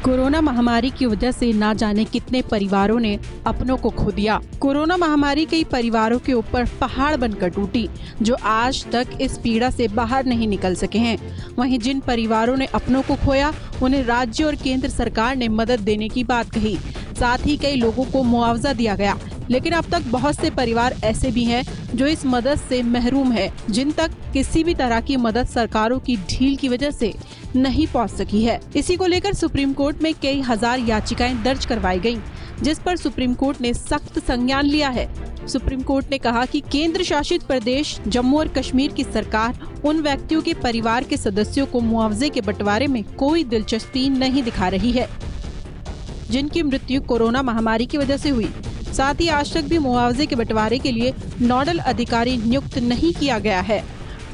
Corona महामारी की वजह से ना जाने कितने परिवारों ने अपनों को खो दिया। कोरोना महामारी कई परिवारों के ऊपर पहाड़ बनकर टूटी, जो आज तक इस पीड़ा से बाहर नहीं निकल सके हैं। वहीं जिन परिवारों ने अपनों को खोया, उन्हें राज्य और केंद्र सरकार ने मदद देने की बात कही। साथ ही कई लोगों को मुआवजा दिया गया, लेकिन अब तक बहुत से परिवार ऐसे भी हैं जो इस मदद से महरूम है, जिन तक किसी भी तरह की मदद सरकारों की ढील की वजह से नहीं पहुंच सकी है। इसी को लेकर सुप्रीम कोर्ट में कई हजार याचिकाएं दर्ज करवाई गईं, जिस पर सुप्रीम कोर्ट ने सख्त संज्ञान लिया है। सुप्रीम कोर्ट ने कहा कि केंद्र शासित प्रदेश जम्मू और कश्मीर की सरकार उन व्यक्तियों के परिवार के सदस्यों को मुआवजे के बंटवारे में कोई दिलचस्पी नहीं दिखा रही है, जिनकी मृत्यु कोरोना महामारी की वजह से हुई। साथ ही आज तक भी मुआवजे के बंटवारे के लिए नोडल अधिकारी नियुक्त नहीं किया गया है।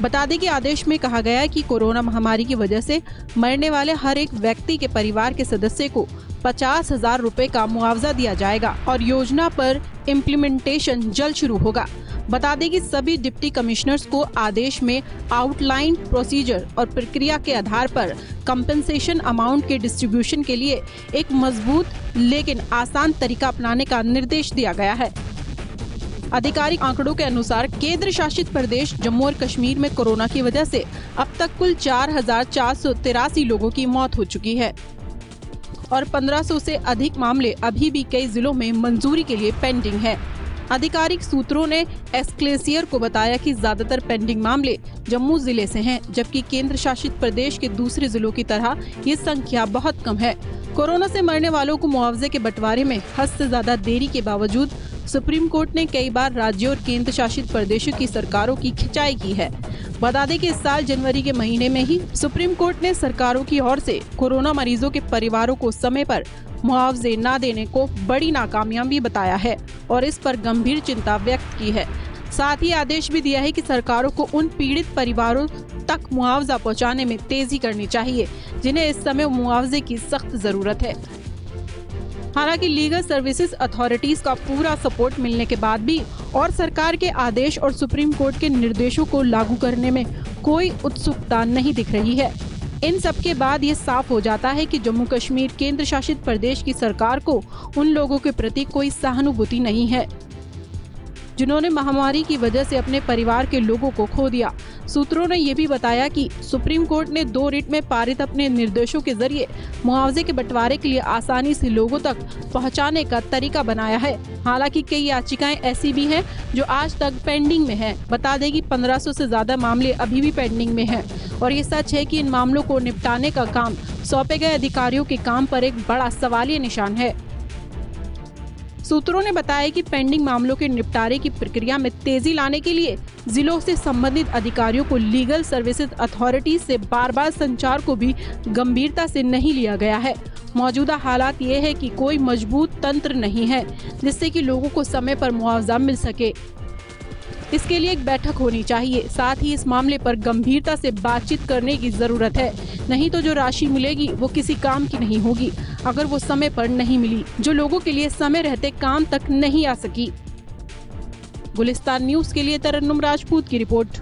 बता दें कि आदेश में कहा गया है कि कोरोना महामारी की वजह से मरने वाले हर एक व्यक्ति के परिवार के सदस्य को 50,000 रुपए का मुआवजा दिया जाएगा और योजना पर इम्प्लीमेंटेशन जल्द शुरू होगा। बता दें कि सभी डिप्टी कमिश्नर्स को आदेश में आउटलाइन प्रोसीजर और प्रक्रिया के आधार पर कंपनसेशन अमाउंट के डिस्ट्रीब्यूशन के लिए एक मजबूत लेकिन आसान तरीका अपनाने का निर्देश दिया गया है। आधिकारिक आंकड़ों के अनुसार केंद्र शासित प्रदेश जम्मू और कश्मीर में कोरोना की वजह से अब तक कुल 4,483 लोगों की मौत हो चुकी है और 1500 से अधिक मामले अभी भी कई जिलों में मंजूरी के लिए पेंडिंग है। आधिकारिक सूत्रों ने एक्सक्लेसियर को बताया कि ज्यादातर पेंडिंग मामले जम्मू जिले से हैं, जबकि केंद्र शासित प्रदेश के दूसरे जिलों की तरह ये संख्या बहुत कम है। कोरोना से मरने वालों को मुआवजे के बंटवारे में हद से ज्यादा देरी के बावजूद सुप्रीम कोर्ट ने कई बार राज्यों और केंद्र शासित प्रदेशों की सरकारों की खिंचाई की है। बता दें कि इस साल जनवरी के महीने में ही सुप्रीम कोर्ट ने सरकारों की ओर से कोरोना मरीजों के परिवारों को समय पर मुआवजे न देने को बड़ी नाकामयाबी बताया है और इस पर गंभीर चिंता व्यक्त की है। साथ ही आदेश भी दिया है कि सरकारों को उन पीड़ित परिवारों तक मुआवजा पहुंचाने में तेजी करनी चाहिए, जिन्हें इस समय मुआवजे की सख्त जरूरत है। हालांकि लीगल सर्विसेज अथॉरिटीज का पूरा सपोर्ट मिलने के बाद भी और सरकार के आदेश और सुप्रीम कोर्ट के निर्देशों को लागू करने में कोई उत्सुकता नहीं दिख रही है। इन सब के बाद ये साफ हो जाता है कि जम्मू कश्मीर केंद्र शासित प्रदेश की सरकार को उन लोगों के प्रति कोई सहानुभूति नहीं है, जिन्होंने महामारी की वजह से अपने परिवार के लोगों को खो दिया। सूत्रों ने ये भी बताया कि सुप्रीम कोर्ट ने 2 रिट में पारित अपने निर्देशों के जरिए मुआवजे के बंटवारे के लिए आसानी से लोगों तक पहुंचाने का तरीका बनाया है। हालांकि कई याचिकाएं ऐसी भी हैं जो आज तक पेंडिंग में हैं। बता दें कि 1500 से ज्यादा मामले अभी भी पेंडिंग में हैं और ये सच है कि इन मामलों को निपटाने का काम सौंपे गए अधिकारियों के काम पर एक बड़ा सवालिया निशान है। सूत्रों ने बताया कि पेंडिंग मामलों के निपटारे की प्रक्रिया में तेजी लाने के लिए जिलों से संबंधित अधिकारियों को लीगल सर्विसेज अथॉरिटी से बार-बार संचार को भी गंभीरता से नहीं लिया गया है। मौजूदा हालात ये है कि कोई मजबूत तंत्र नहीं है जिससे कि लोगों को समय पर मुआवजा मिल सके। इसके लिए एक बैठक होनी चाहिए। साथ ही इस मामले पर गंभीरता से बातचीत करने की जरूरत है, नहीं तो जो राशि मिलेगी वो किसी काम की नहीं होगी अगर वो समय पर नहीं मिली, जो लोगों के लिए समय रहते काम तक नहीं आ सकी। गुलिस्तान न्यूज़ के लिए तरन्नुम राजपूत की रिपोर्ट।